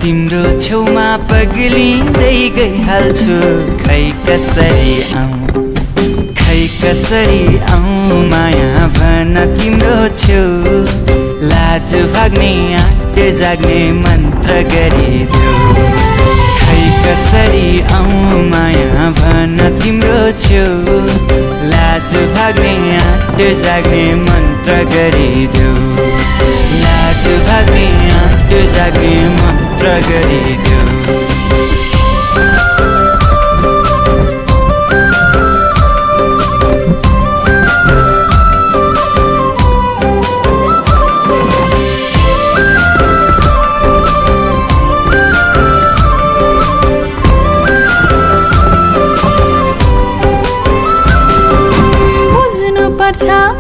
तिम्रो छेउमा पग्लिँदै गइहाल्छु खै कसरी आउँ माया भन तिम्रो छेउ लाज भाग्ने आँट जाग्ने मन्त्र गरिदेऊ खै कसरी आउँ माया भन तिम्रो छेउ लाज भाग्ने आँट जाग्ने मन्त्र गरिदेऊ लाज भाग्ने आँट जाग्ने मन्त्र गरिदेऊ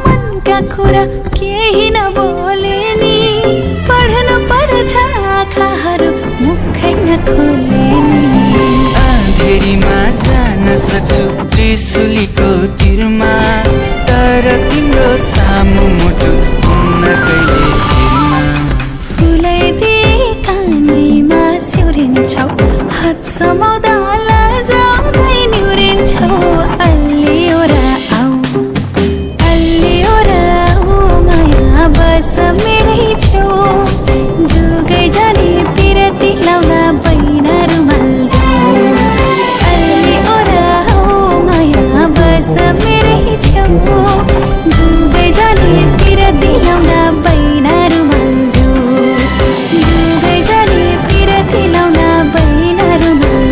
मनका कुरा केही नबोले नि पढ्नु पर्छ आँखाहरू मुखै नखोले नि अँधेरीमा जान सक्छु त्रिशुलीको तिरमा तर तिम्रो सामु मुटु हुन्न कहिले तिरमा फुलाइदिए कानैमा सिउरिन्छौ हात समाउँदा लजाउँदै निहुरिन्छौ अल्लियो र बस मेरै छेउ जुगै जाने पिरती लाउला बैना रुमाल अलि ओराउ माया बस मेरै छेउ जुगै जाने पिरती लाउला बैना रुमाल जुगै जाने पिरती लाउला बैना रुमाल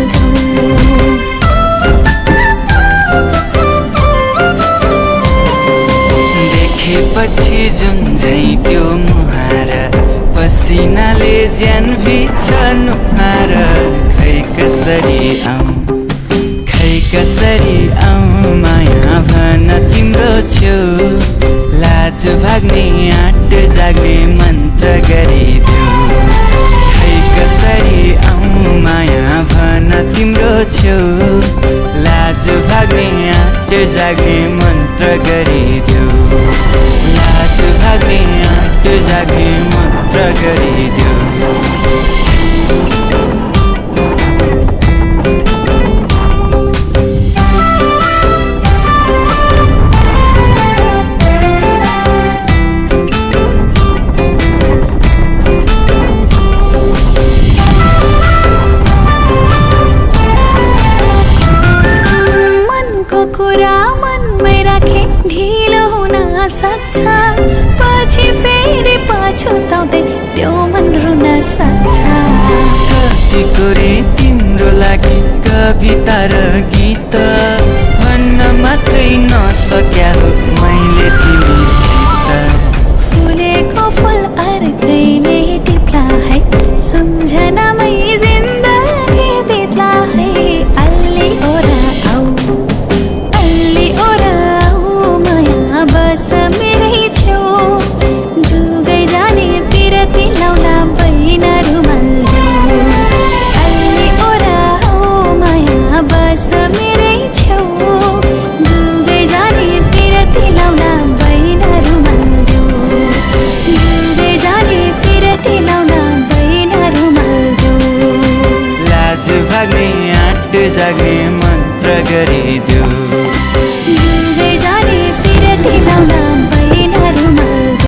देखेपछि जुन झै त्यो मुहार पसिनाले ज्यान भिज्छ नुहार खै कसरी आउँ माया भन तिम्रो छेउ लाज भाग्ने आँट जाग्ने मन्त्र गरिदेऊ खै कसरी आउँ माया भन तिम्रो छेउ लाज भाग्ने आँट जाग्ने मन्त्र गरिदेऊ लाज भाग्ने आँट जाग्ने मन्त्र गरिदेऊ मनको कुरा मनमै राखे ढिलो हुन सक्छ पछि फेरि पछुताउँदै त्यो मन रुन सक्छ कतिको रे तिम्रो लागि कविता र गीत भन्न मात्रै नसक्या हो